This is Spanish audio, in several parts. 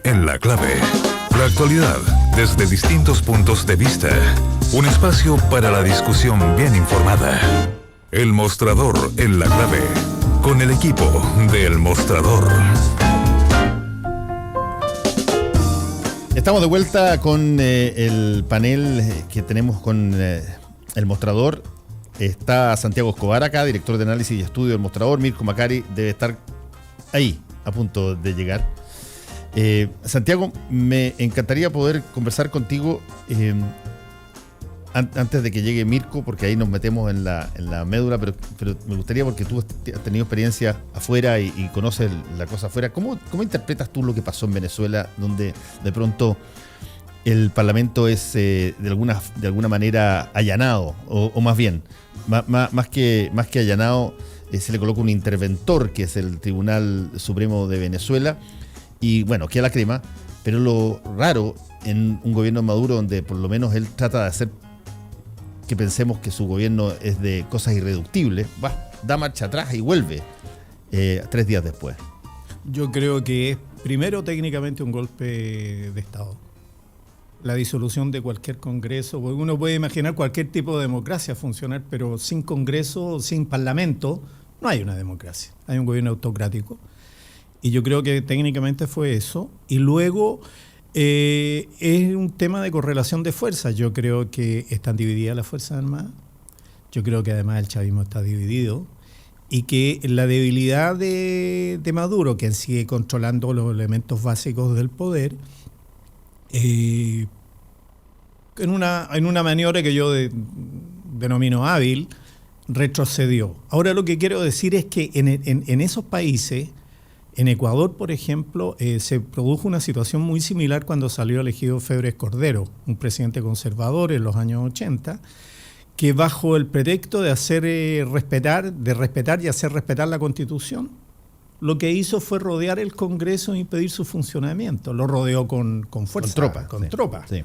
en La Clave. La actualidad desde distintos puntos de vista. Un espacio para la discusión bien informada. El Mostrador en La Clave. Con el equipo de El Mostrador. Estamos de vuelta con el panel que tenemos con El Mostrador. Está Santiago Escobar acá, director de análisis y estudio del Mostrador. Mirko Macari debe estar ahí, a punto de llegar. Santiago, me encantaría poder conversar contigo antes de que llegue Mirko, porque ahí nos metemos en la médula, pero me gustaría, porque tú has tenido experiencia afuera y conoces la cosa afuera. ¿Cómo interpretas tú lo que pasó en Venezuela, donde de pronto el Parlamento es de alguna manera allanado, o más bien, más que allanado, se le coloca un interventor, que es el Tribunal Supremo de Venezuela, y bueno, queda la crema, pero lo raro en un gobierno de Maduro, donde por lo menos él trata de hacer que pensemos que su gobierno es de cosas irreductibles, da marcha atrás y vuelve 3 días después. Yo creo que es primero técnicamente un golpe de Estado. La disolución de cualquier Congreso, porque uno puede imaginar cualquier tipo de democracia funcionar, pero sin Congreso, sin Parlamento, no hay una democracia, hay un gobierno autocrático. Y yo creo que técnicamente fue eso. Y luego es un tema de correlación de fuerzas. Yo creo que están divididas las Fuerzas Armadas. Yo creo que además el chavismo está dividido. Y que la debilidad de Maduro, quien sigue controlando los elementos básicos del poder, en una maniobra que yo denomino hábil, retrocedió. Ahora lo que quiero decir es que en esos países, en Ecuador, por ejemplo, se produjo una situación muy similar cuando salió elegido Febres Cordero, un presidente conservador en los años 80, que bajo el pretexto de hacer respetar y hacer respetar la Constitución, lo que hizo fue rodear el Congreso e impedir su funcionamiento. Lo rodeó con fuerza, con tropas. Sí.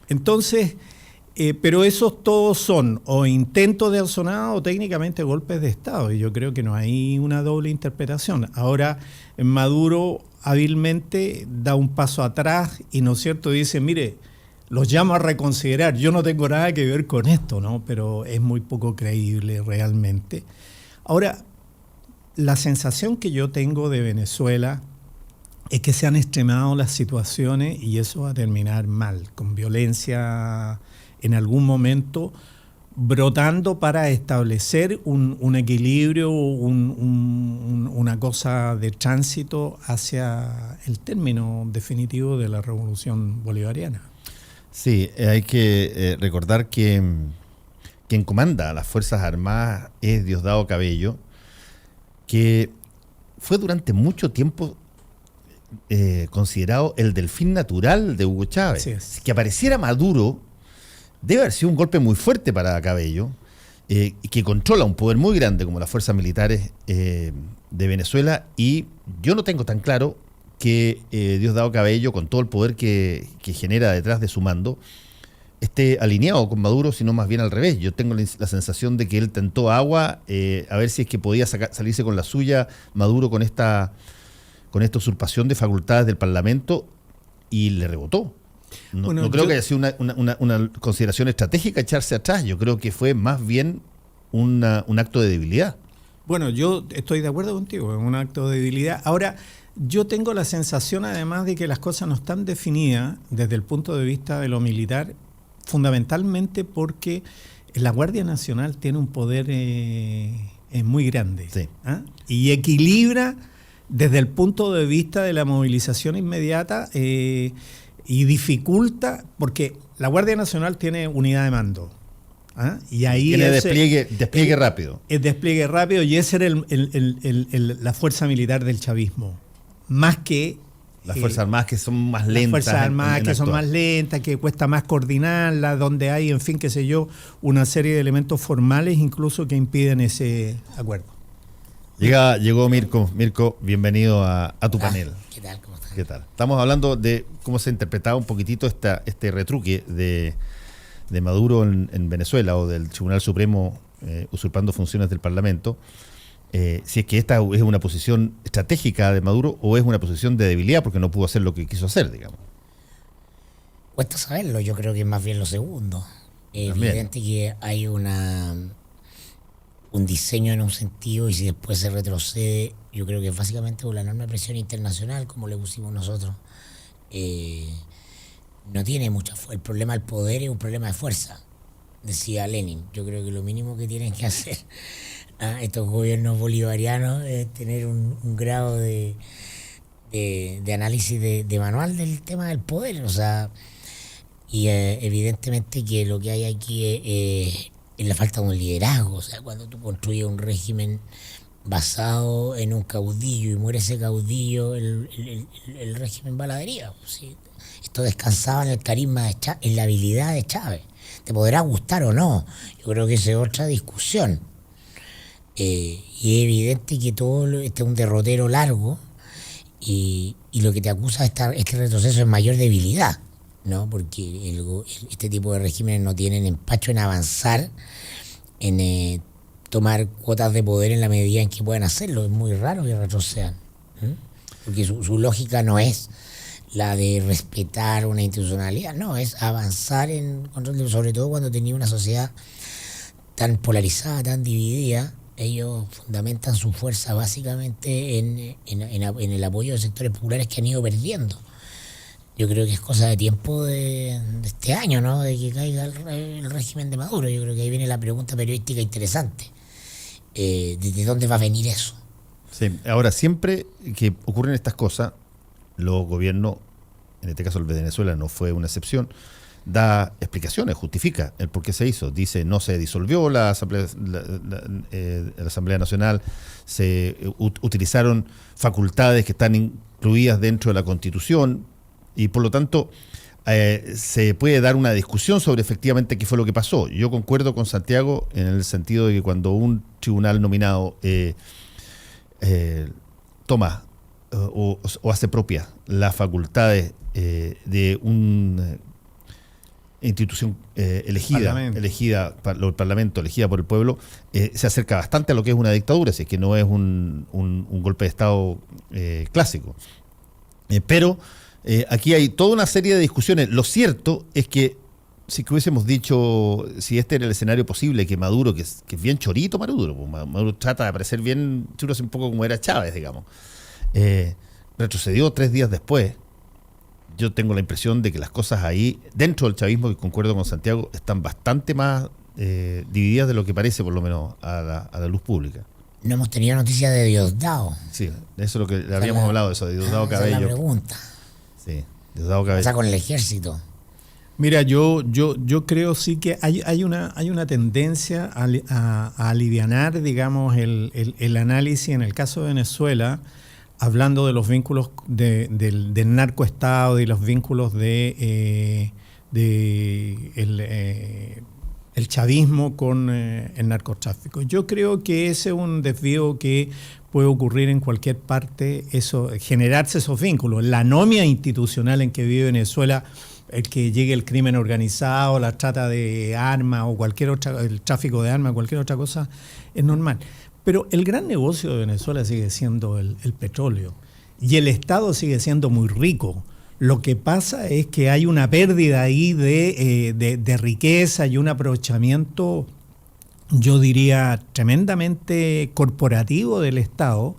Entonces, pero esos todos son o intentos de alzonada o técnicamente golpes de Estado, y yo creo que no hay una doble interpretación. Ahora, Maduro hábilmente da un paso atrás y, ¿no es cierto?, dice, mire, los llamo a reconsiderar, yo no tengo nada que ver con esto, ¿no? Pero es muy poco creíble realmente. Ahora, la sensación que yo tengo de Venezuela es que se han extremado las situaciones y eso va a terminar mal, con violencia en algún momento, brotando para establecer un equilibrio, una cosa de tránsito hacia el término definitivo de la revolución bolivariana. Sí, hay que recordar que quien comanda las Fuerzas Armadas es Diosdado Cabello, que fue durante mucho tiempo considerado el delfín natural de Hugo Chávez. Que apareciera Maduro debe haber sido un golpe muy fuerte para Cabello, que controla un poder muy grande como las fuerzas militares de Venezuela, y yo no tengo tan claro que Diosdado Cabello, con todo el poder que genera detrás de su mando, esté alineado con Maduro, sino más bien al revés. Yo tengo la sensación de que él tentó agua, a ver si es que podía salirse con la suya Maduro con esta usurpación de facultades del Parlamento, y le rebotó. No creo que haya sido una consideración estratégica echarse atrás. Yo creo que fue más bien un acto de debilidad. Bueno, yo estoy de acuerdo contigo, es un acto de debilidad. Ahora, yo tengo la sensación además de que las cosas no están definidas desde el punto de vista de lo militar, fundamentalmente porque la Guardia Nacional tiene un poder muy grande, sí. Y equilibra desde el punto de vista de la movilización inmediata y dificulta, porque la Guardia Nacional tiene unidad de mando. Y ahí tiene despliegue rápido. El despliegue rápido, y esa era la fuerza militar del chavismo. Más que las Fuerzas Armadas, que son más lentas. Las Fuerzas Armadas que son más lentas, que cuesta más coordinarlas, donde hay, en fin, qué sé yo, una serie de elementos formales incluso que impiden ese acuerdo. Llegó Mirko. Mirko, bienvenido a tu panel. ¿Qué tal? ¿Cómo estás? ¿Qué tal? Estamos hablando de cómo se interpretaba un poquitito este retruque de Maduro en Venezuela, o del Tribunal Supremo usurpando funciones del Parlamento. si es que esta es una posición estratégica de Maduro o es una posición de debilidad porque no pudo hacer lo que quiso hacer, digamos. Cuesta saberlo, yo creo que es más bien lo segundo. Es evidente que hay un diseño en un sentido, y si después se retrocede, yo creo que es básicamente por la enorme presión internacional, como le pusimos nosotros. No tiene mucha fuerza. El problema del poder es un problema de fuerza, decía Lenin. Yo creo que lo mínimo que tienen que hacer estos gobiernos bolivarianos es tener un grado de análisis de manual del tema del poder. O sea, y evidentemente que lo que hay aquí es la falta de un liderazgo. O sea, cuando tú construyes un régimen basado en un caudillo y muere ese caudillo, el régimen va a la deriva. ¿Sí? Esto descansaba en el carisma de Chávez, en la habilidad de Chávez. Te podrá gustar o no, yo creo que esa es otra discusión. Y es evidente que todo este es un derrotero largo, y lo que te acusa este retroceso es mayor debilidad, ¿no? Porque este tipo de regímenes no tienen empacho en avanzar, en tomar cuotas de poder en la medida en que puedan hacerlo. Es muy raro que retrocedan, porque su lógica no es la de respetar una institucionalidad, no, es avanzar en control, sobre todo cuando tenía una sociedad tan polarizada, tan dividida. Ellos fundamentan su fuerza básicamente en el apoyo de sectores populares que han ido perdiendo. Yo creo que es cosa de tiempo de este año, ¿no? De que caiga el régimen de Maduro. Yo creo que ahí viene la pregunta periodística interesante. ¿De dónde va a venir eso? Sí, ahora, siempre que ocurren estas cosas, los gobiernos, en este caso el de Venezuela no fue una excepción, da explicaciones, justifica el por qué se hizo. Dice, no se disolvió la Asamblea Nacional, se utilizaron facultades que están incluidas dentro de la Constitución, y por lo tanto se puede dar una discusión sobre efectivamente qué fue lo que pasó. Yo concuerdo con Santiago en el sentido de que cuando un tribunal nominado toma o hace propia las facultades de una institución elegida por el Parlamento, elegida por el pueblo, se acerca bastante a lo que es una dictadura, si es que no es un golpe de Estado clásico. Pero aquí hay toda una serie de discusiones. Lo cierto es que si que hubiésemos dicho, si este era el escenario posible, que Maduro, que es bien chorito Maduro, pues Maduro trata de parecer bien chulo, un poco como era Chávez, digamos, retrocedió 3 días después. Yo tengo la impresión de que las cosas ahí, dentro del chavismo, que concuerdo con Santiago, están bastante más divididas de lo que parece, por lo menos a la luz pública. No hemos tenido noticias de Diosdado. Sí, eso es lo que habíamos hablado, eso de Diosdado Cabello. Esa es la pregunta. Sí, Diosdado Cabello. O sea, con el ejército. Mira, yo creo sí que hay una tendencia a alivianar, digamos, el análisis en el caso de Venezuela, hablando de los vínculos del narcoestado y los vínculos el chavismo con el narcotráfico. Yo creo que ese es un desvío que puede ocurrir en cualquier parte, generarse esos vínculos. La anomia institucional en que vive Venezuela, el que llegue el crimen organizado, la trata de armas o el tráfico de armas, cualquier otra cosa, es normal. Pero el gran negocio de Venezuela sigue siendo el petróleo, y el Estado sigue siendo muy rico. Lo que pasa es que hay una pérdida ahí de riqueza y un aprovechamiento, yo diría, tremendamente corporativo del Estado,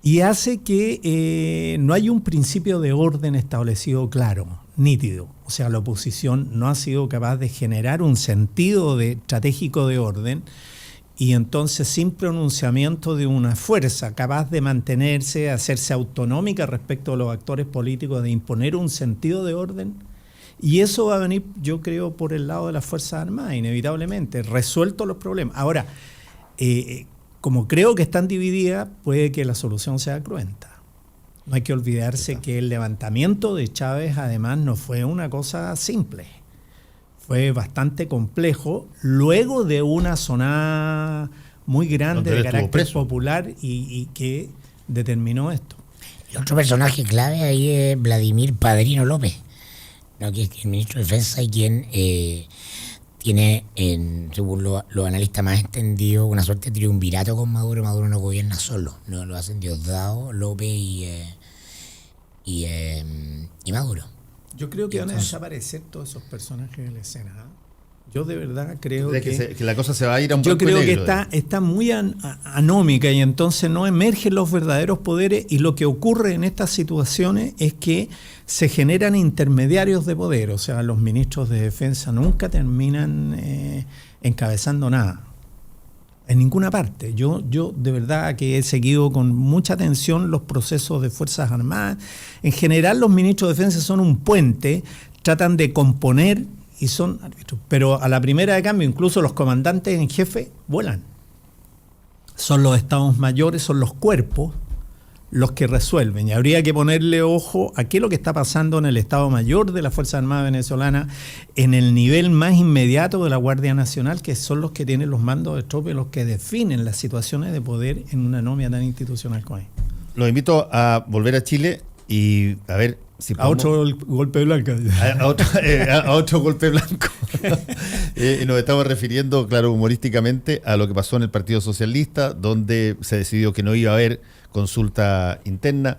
y hace que no hay un principio de orden establecido claro, nítido. O sea, la oposición no ha sido capaz de generar un sentido estratégico de orden, y entonces sin pronunciamiento de una fuerza capaz de mantenerse, hacerse autonómica respecto a los actores políticos, de imponer un sentido de orden. Y eso va a venir, yo creo, por el lado de las Fuerzas Armadas, inevitablemente, resueltos los problemas. Ahora, como creo que están divididas, puede que la solución sea cruenta. No hay que olvidarse que el levantamiento de Chávez, además, no fue una cosa simple. Fue bastante complejo, luego de una zona muy grande de carácter popular y que determinó esto. El otro personaje clave ahí es Vladimir Padrino López, ¿no? Que es el ministro de Defensa y quien tiene, según los analistas más entendidos, una suerte de triunvirato con Maduro. Maduro no gobierna solo, no lo hacen Diosdado, López y Maduro. Yo creo que van a desaparecer todos esos personajes de la escena. Yo de verdad creo que la cosa se va a ir a un yo blanco creo y negro, que está muy anómica, y entonces no emergen los verdaderos poderes, y lo que ocurre en estas situaciones es que se generan intermediarios de poder. O sea, los ministros de defensa nunca terminan encabezando nada en ninguna parte. Yo de verdad que he seguido con mucha atención los procesos de Fuerzas Armadas. En general los ministros de defensa son un puente, tratan de componer y son árbitros, pero a la primera de cambio incluso los comandantes en jefe vuelan. Son los estados mayores, son los cuerpos los que resuelven, y habría que ponerle ojo a qué es lo que está pasando en el Estado Mayor de la Fuerza Armada Venezolana, en el nivel más inmediato de la Guardia Nacional, que son los que tienen los mandos de tropa y los que definen las situaciones de poder en una nómina tan institucional como es. Los invito a volver a Chile y a ver si podemos, a otro golpe blanco. a otro golpe blanco. Nos estamos refiriendo, claro, humorísticamente, a lo que pasó en el Partido Socialista, donde se decidió que no iba a haber consulta interna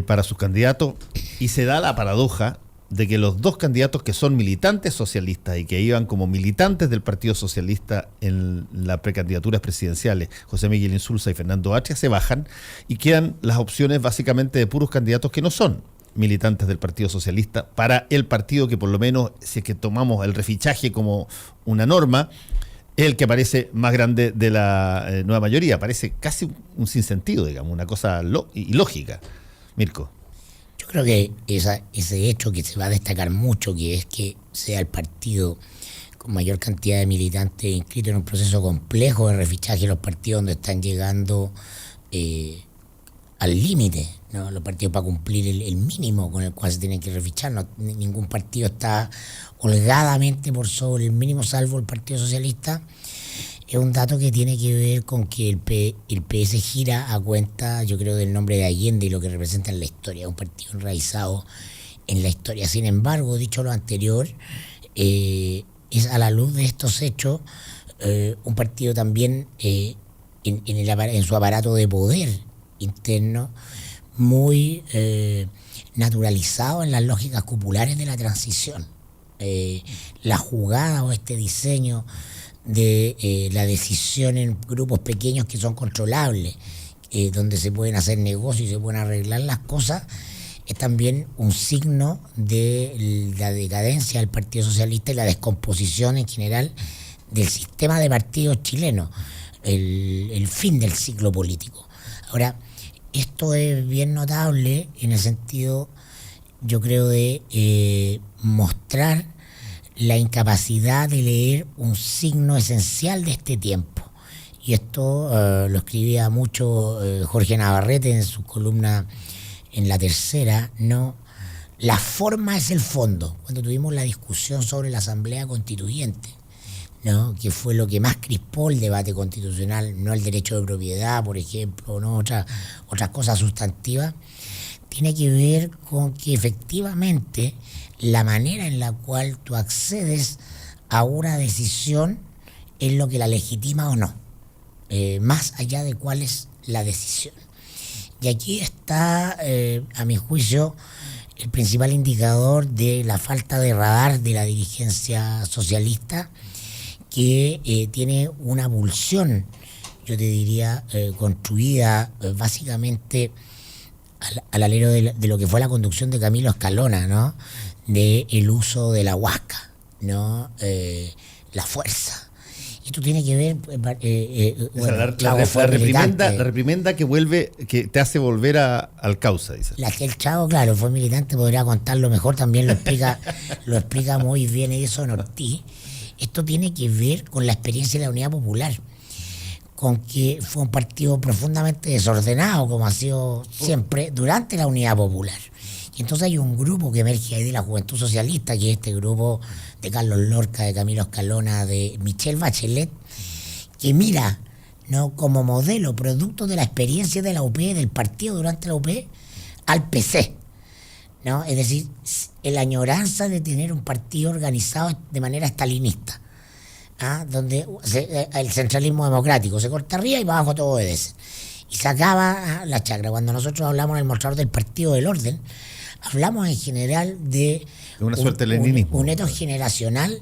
para sus candidatos, y se da la paradoja de que los dos candidatos que son militantes socialistas y que iban como militantes del Partido Socialista en las precandidaturas presidenciales, José Miguel Insulza y Fernando Atria, se bajan y quedan las opciones básicamente de puros candidatos que no son militantes del Partido Socialista, para el partido que, por lo menos, si es que tomamos el refichaje como una norma, es el que parece más grande de la nueva mayoría. Parece casi un sinsentido, digamos, una cosa ilógica. Mirko. Yo creo que ese hecho que se va a destacar mucho, que es que sea el partido con mayor cantidad de militantes inscritos en un proceso complejo de refichaje, los partidos donde están llegando al límite, ¿no? Los partidos para cumplir el mínimo con el cual se tienen que refichar. No, ningún partido está holgadamente por sobre el mínimo, salvo el Partido Socialista. Es un dato que tiene que ver con que el PS gira a cuenta, yo creo, del nombre de Allende y lo que representa en la historia. Es un partido enraizado en la historia. Sin embargo, dicho lo anterior, es a la luz de estos hechos un partido también en su aparato de poder interno muy naturalizado en las lógicas cupulares de la transición. La jugada o este diseño de la decisión en grupos pequeños que son controlables, donde se pueden hacer negocios y se pueden arreglar las cosas, es también un signo de la decadencia del Partido Socialista y la descomposición en general del sistema de partidos chilenos, el fin del ciclo político. Ahora, esto es bien notable en el sentido, yo creo, de mostrar la incapacidad de leer un signo esencial de este tiempo. Y esto lo escribía mucho Jorge Navarrete en su columna en La Tercera, ¿no? La forma es el fondo. Cuando tuvimos la discusión sobre la Asamblea Constituyente, ¿no? Que fue lo que más crispó el debate constitucional, no el derecho de propiedad, por ejemplo, no otras cosas sustantivas, tiene que ver con que efectivamente la manera en la cual tú accedes a una decisión es lo que la legitima o no, más allá de cuál es la decisión. Y aquí está, a mi juicio, el principal indicador de la falta de radar de la dirigencia socialista, que tiene una pulsión, yo te diría, construida básicamente al alero de lo que fue la conducción de Camilo Escalona, ¿no? De el uso de la huasca, ¿no? La fuerza. Y esto tiene que ver la reprimenda que vuelve, que te hace volver al causa, dice. La que el Chavo, claro, fue militante, podría contarlo mejor, también lo explica muy bien Edison Ortiz. Esto tiene que ver con la experiencia de la Unidad Popular, con que fue un partido profundamente desordenado, como ha sido siempre, durante la Unidad Popular. Y entonces hay un grupo que emerge ahí de la Juventud Socialista, que es este grupo de Carlos Lorca, de Camilo Escalona, de Michelle Bachelet, que mira, ¿no?, como modelo, producto de la experiencia de la UP, del partido durante la UP, al PC, ¿no? Es decir, la añoranza de tener un partido organizado de manera estalinista, donde el centralismo democrático se corta arriba y para abajo todo obedece. Y se acaba la chacra. Cuando nosotros hablamos en el mostrador del Partido del Orden, hablamos en general de una suerte de leninismo. Un etos generacional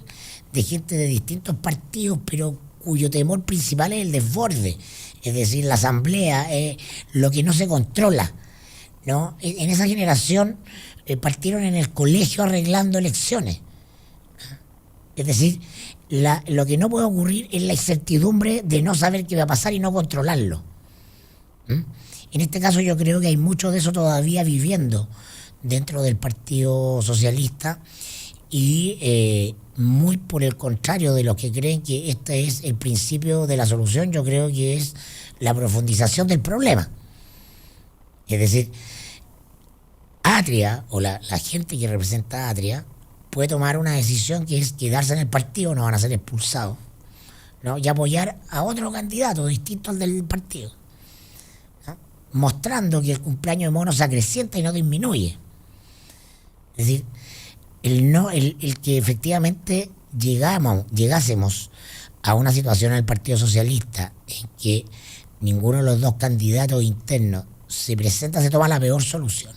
de gente de distintos partidos, pero cuyo temor principal es el desborde. Es decir, la asamblea, lo que no se controla, ¿no? En esa generación partieron en el colegio arreglando elecciones. Es decir, lo que no puede ocurrir es la incertidumbre de no saber qué va a pasar y no controlarlo. En este caso yo creo que hay mucho de eso todavía viviendo dentro del Partido Socialista y muy por el contrario de los que creen que este es el principio de la solución, yo creo que es la profundización del problema. Es decir, Atria o la gente que representa a Atria puede tomar una decisión que es quedarse en el partido, no van a ser expulsados, ¿no? Y apoyar a otro candidato distinto al del partido, ¿no? Mostrando que el cumpleaños de mono se acrecienta y no disminuye. Es decir, el que efectivamente llegásemos a una situación en el Partido Socialista en que ninguno de los dos candidatos internos se presenta, se toma la peor solución,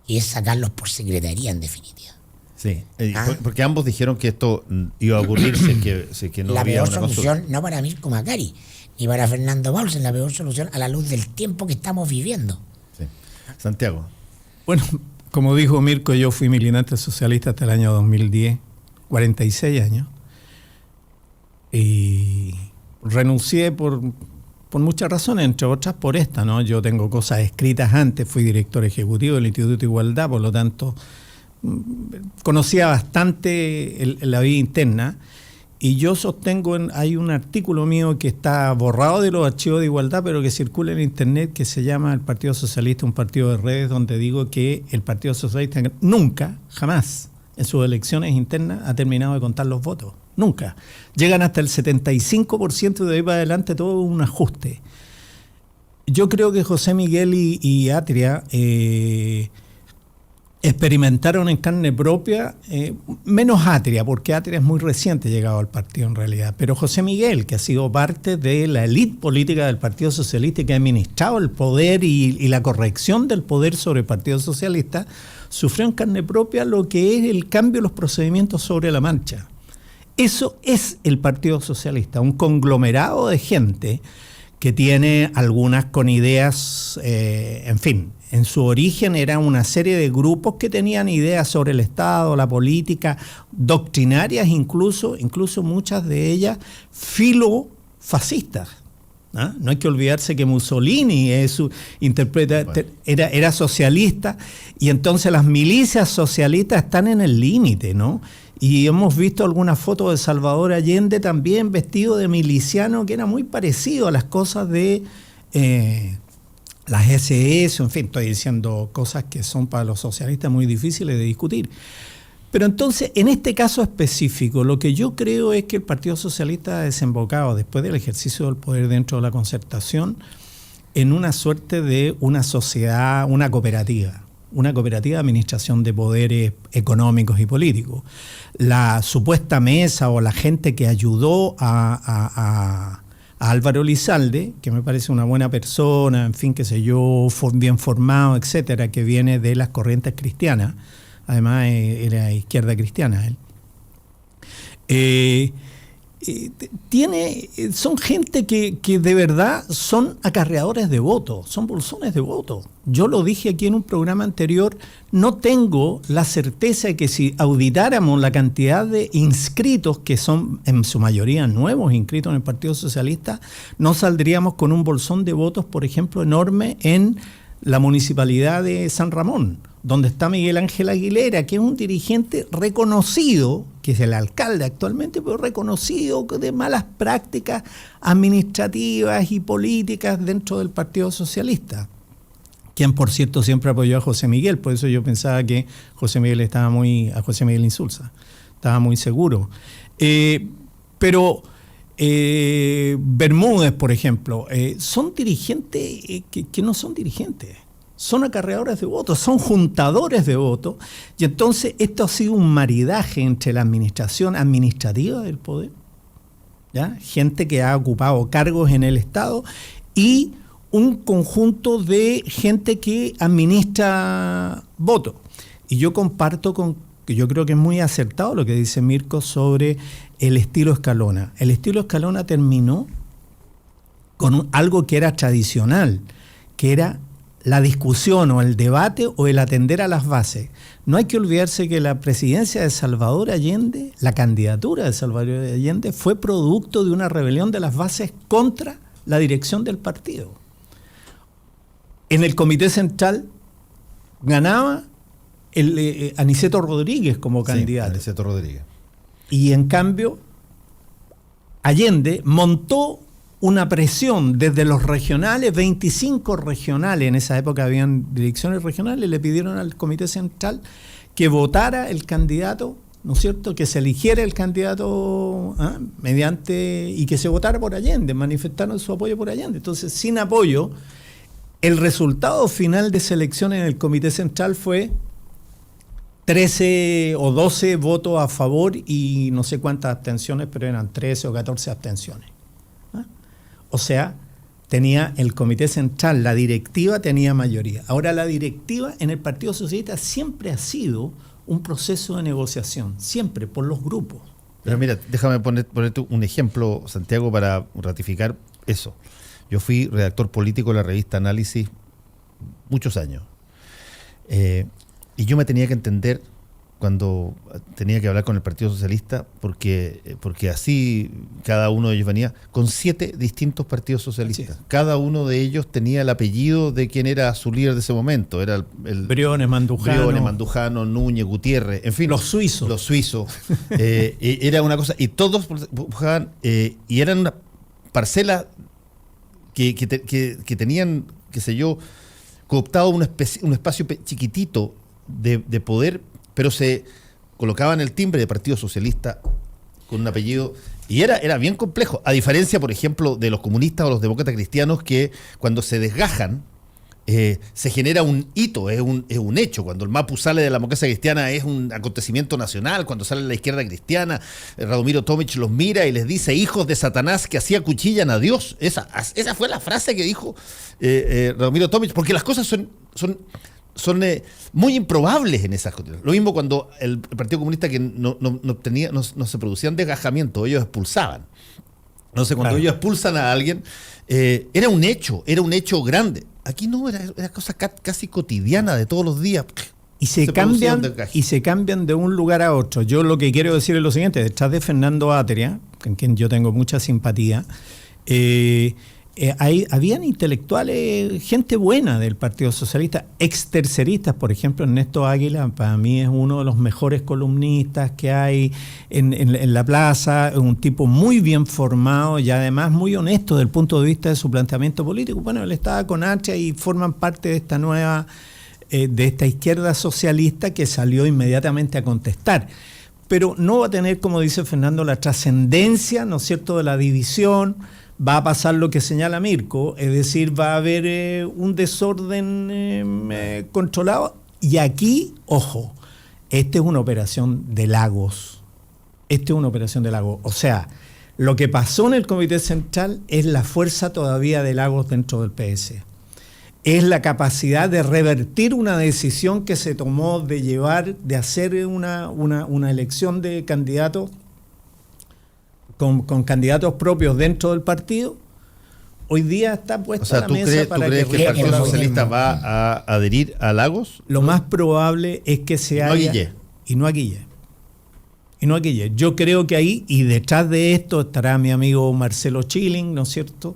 y es sacarlos por secretaría en definitiva. Sí, porque ambos dijeron que esto iba a ocurrir si es que no la había peor una solución, consulta. no para Mirko Macari ni para Fernando Paulsen, la peor solución a la luz del tiempo que estamos viviendo. Sí. Santiago. Bueno, como dijo Mirko, yo fui militante socialista hasta el año 2010, 46 años, y renuncié por muchas razones, entre otras por esta, ¿no? Yo tengo cosas escritas antes, fui director ejecutivo del Instituto de Igualdad, por lo tanto conocía bastante la vida interna, y yo sostengo, hay un artículo mío que está borrado de los archivos de igualdad, pero que circula en internet, que se llama El Partido Socialista, un partido de redes, donde digo que el Partido Socialista nunca, jamás, en sus elecciones internas ha terminado de contar los votos. Nunca. Llegan hasta el 75% y de ahí para adelante todo un ajuste. Yo creo que José Miguel y Atria experimentaron en carne propia, menos Atria, porque Atria es muy reciente llegado al partido en realidad, pero José Miguel, que ha sido parte de la élite política del Partido Socialista y que ha administrado el poder y la corrección del poder sobre el Partido Socialista, sufrió en carne propia lo que es el cambio de los procedimientos sobre la marcha. Eso es el Partido Socialista, un conglomerado de gente que tiene algunas con ideas, en fin, en su origen era una serie de grupos que tenían ideas sobre el Estado, la política, doctrinarias incluso muchas de ellas filofascistas. ¿Ah? No hay que olvidarse que Mussolini era socialista, y entonces las milicias socialistas están en el límite, ¿no? Y hemos visto algunas fotos de Salvador Allende también vestido de miliciano, que era muy parecido a las cosas de las SS, en fin, estoy diciendo cosas que son para los socialistas muy difíciles de discutir. Pero entonces, en este caso específico, lo que yo creo es que el Partido Socialista ha desembocado, después del ejercicio del poder dentro de la concertación, en una suerte de una sociedad, una cooperativa de administración de poderes económicos y políticos. La supuesta mesa o la gente que ayudó a Álvaro Elizalde, que me parece una buena persona, en fin, qué sé yo, bien formado, etcétera, que viene de las corrientes cristianas, además era izquierda cristiana él. Son gente que de verdad son acarreadores de votos, son bolsones de votos. Yo lo dije aquí en un programa anterior, no tengo la certeza de que si auditáramos la cantidad de inscritos, que son en su mayoría nuevos inscritos en el Partido Socialista, no saldríamos con un bolsón de votos, por ejemplo, enorme en la municipalidad de San Ramón, donde está Miguel Ángel Aguilera, que es un dirigente reconocido, que es el alcalde actualmente, pero reconocido de malas prácticas administrativas y políticas dentro del Partido Socialista, quien por cierto siempre apoyó a José Miguel, por eso yo pensaba que José Miguel a José Miguel Insulza, estaba muy seguro. Pero Bermúdez, por ejemplo, son dirigentes que no son dirigentes, son acarreadores de votos, son juntadores de votos, y entonces esto ha sido un maridaje entre la administración administrativa del poder ¿ya? Gente que ha ocupado cargos en el Estado y un conjunto de gente que administra votos. Y yo comparto que yo creo que es muy acertado lo que dice Mirko sobre el estilo Escalona. El estilo Escalona terminó con algo que era tradicional, que era la discusión o el debate o el atender a las bases. No hay que olvidarse que la presidencia de Salvador Allende, la candidatura de Salvador Allende, fue producto de una rebelión de las bases contra la dirección del partido. En el Comité Central ganaba Aniceto Rodríguez como candidato. Sí, Aniceto Rodríguez. Y en cambio, Allende montó una presión desde los regionales, 25 regionales, en esa época habían direcciones regionales, le pidieron al Comité Central que votara el candidato, ¿no es cierto?, que se eligiera el candidato mediante, y que se votara por Allende, manifestaron su apoyo por Allende. Entonces, sin apoyo, el resultado final de esa elección en el Comité Central fue 13 o 12 votos a favor y no sé cuántas abstenciones, pero eran 13 o 14 abstenciones. O sea, tenía el Comité Central, la directiva tenía mayoría. Ahora, la directiva en el Partido Socialista siempre ha sido un proceso de negociación, siempre, por los grupos. Pero mira, déjame ponerte un ejemplo, Santiago, para ratificar eso. Yo fui redactor político de la revista Análisis muchos años. Y yo me tenía que entender cuando tenía que hablar con el Partido Socialista, porque así cada uno de ellos venía con 7 distintos partidos socialistas. Sí. Cada uno de ellos tenía el apellido de quien era su líder de ese momento. Era el Briones, Mandujano, Núñez, Gutiérrez, en fin. Los suizos. Era una cosa, y todos buscaban, y eran una parcela que tenían, qué sé yo, cooptado un espacio chiquitito de poder, pero se colocaban el timbre de Partido Socialista con un apellido, y era bien complejo, a diferencia, por ejemplo, de los comunistas o los demócratas cristianos, que cuando se desgajan se genera un hito, es un hecho. Cuando el MAPU sale de la democracia cristiana es un acontecimiento nacional. Cuando sale la izquierda cristiana, Radomiro Tomic los mira y les dice: hijos de Satanás que así acuchillan a Dios. Esa fue la frase que dijo Radomiro Tomic, porque las cosas son muy improbables en esas cosas. Lo mismo cuando el Partido Comunista, que no se producían desgajamientos, ellos expulsaban. Entonces, cuando ellos expulsan a alguien, era un hecho grande. Aquí no, era cosa casi cotidiana de todos los días. Y se cambian de un lugar a otro. Yo lo que quiero decir es lo siguiente: detrás de Fernando Atria, con quien yo tengo mucha simpatía, habían intelectuales, gente buena del Partido Socialista, exterceristas. Por ejemplo, Ernesto Águila, para mí es uno de los mejores columnistas que hay en la plaza, un tipo muy bien formado y además muy honesto desde el punto de vista de su planteamiento político. Bueno, él estaba con Atria y forman parte de esta nueva, de esta izquierda socialista que salió inmediatamente a contestar. Pero no va a tener, como dice Fernando, la trascendencia, ¿no es cierto?, de la división. Va a pasar lo que señala Mirko, es decir, va a haber un desorden controlado. Y aquí, ojo, esta es una operación de Lagos. O sea, lo que pasó en el Comité Central es la fuerza todavía de Lagos dentro del PS. Es la capacidad de revertir una decisión que se tomó de hacer una elección de candidatos con candidatos propios dentro del partido. Hoy día está puesta la mesa para que... ¿Tú crees que el Partido Socialista va a adherir a Lagos? Lo más probable es que se haya... Y no a Guille. Yo creo que ahí, y detrás de esto, estará mi amigo Marcelo Chilling, ¿no es cierto?,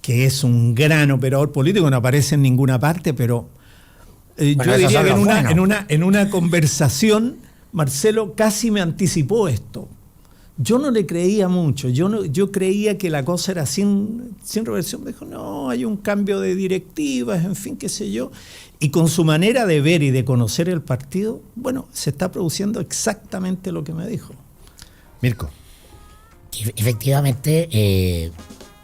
que es un gran operador político, no aparece en ninguna parte, pero yo diría que en una conversación, Marcelo casi me anticipó esto. Yo no le creía mucho, yo creía que la cosa era sin reversión. Me dijo: no, hay un cambio de directivas, en fin, qué sé yo. Y con su manera de ver y de conocer el partido, bueno, se está produciendo exactamente lo que me dijo. Mirko. Efectivamente,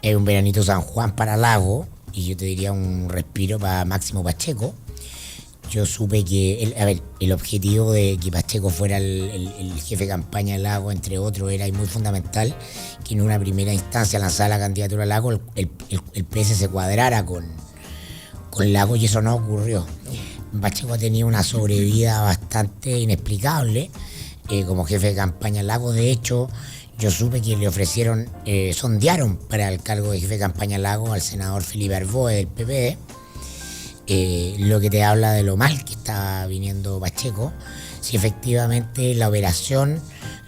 es un veranito San Juan para Lago, y yo te diría un respiro para Máximo Pacheco. yo supe que, el objetivo de que Pacheco fuera el jefe de campaña de Lago, entre otros, era muy fundamental que en una primera instancia lanzada la candidatura a Lago, el PS se cuadrara con Lago, y eso no ocurrió. Pacheco tenía una sobrevida bastante inexplicable como jefe de campaña Lago. De hecho, yo supe que le ofrecieron, sondearon para el cargo de jefe de campaña Lago al senador Felipe Arboe del PP, lo que te habla de lo mal que estaba viniendo Pacheco. Si efectivamente la operación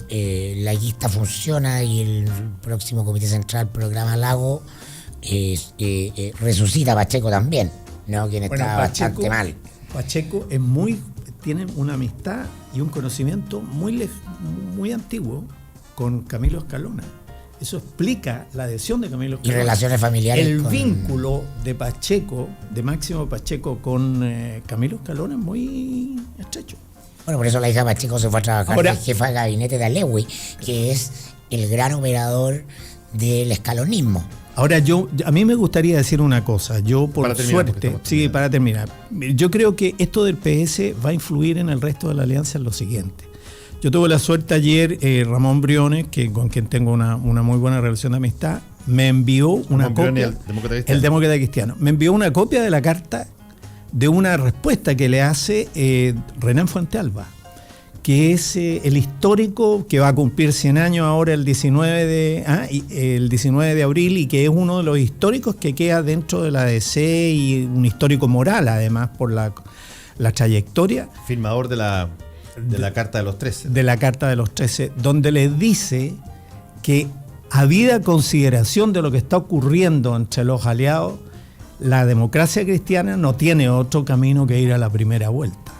laguista funciona y el próximo Comité Central programa Lago, resucita a Pacheco también, ¿no? Quien está bastante mal. Pacheco tiene una amistad y un conocimiento muy antiguo con Camilo Escalona. Eso explica la adhesión de Camilo Escalona. Y relaciones familiares. El vínculo de Pacheco, de Máximo Pacheco con Camilo Escalona es muy estrecho. Bueno, por eso la hija de Pacheco se fue a trabajar de jefa de gabinete de Alewi, que es el gran operador del escalonismo. Ahora, a mí me gustaría decir una cosa. Yo, por suerte, sí, para terminar. Yo creo que esto del PS va a influir en el resto de la alianza en lo siguiente. Yo tuve la suerte ayer, Ramón Briones, con quien tengo una muy buena relación de amistad, me envió una copia. El Demócrata Cristiano. Me envió una copia de la carta de una respuesta que le hace Renán Fuentealba, que es el histórico que va a cumplir 100 años ahora el 19 de abril, y que es uno de los históricos que queda dentro de la DC, y un histórico moral además por la trayectoria. Firmador de la Carta de los 13. De la Carta de los 13, donde le dice que, habida consideración de lo que está ocurriendo entre los aliados, la democracia cristiana no tiene otro camino que ir a la primera vuelta.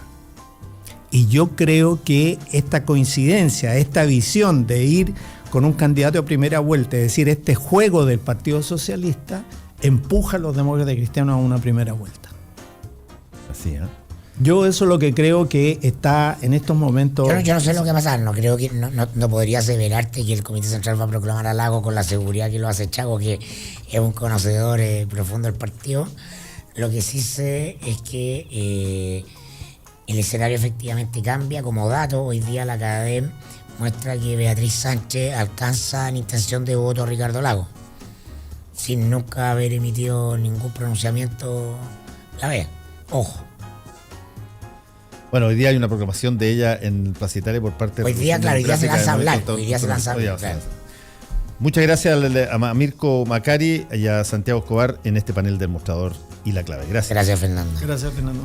Y yo creo que esta coincidencia, esta visión de ir con un candidato a primera vuelta, es decir, este juego del Partido Socialista, empuja a los demócratas cristianos a una primera vuelta. Así, ¿eh? Yo eso es lo que creo que está en estos momentos. Yo no sé lo que va a pasar, no creo que no podría aseverarte que el Comité Central va a proclamar a Lago con la seguridad que lo hace Chaco, que es un conocedor profundo del partido. Lo que sí sé es que el escenario efectivamente cambia. Como dato, hoy día la CADEM muestra que Beatriz Sánchez alcanza en intención de voto a Ricardo Lago, sin nunca haber emitido ningún pronunciamiento. La vea, ojo. Bueno, hoy día hay una proclamación de ella en Plaza Italia por parte de... Hoy día, claro, hoy día se lanza a hablar. Hoy día se lanza a hablar. Muchas gracias a Mirko Macari y a Santiago Escobar en este panel del Mostrador y la Clave. Gracias. Gracias, Fernando. Gracias, Fernando.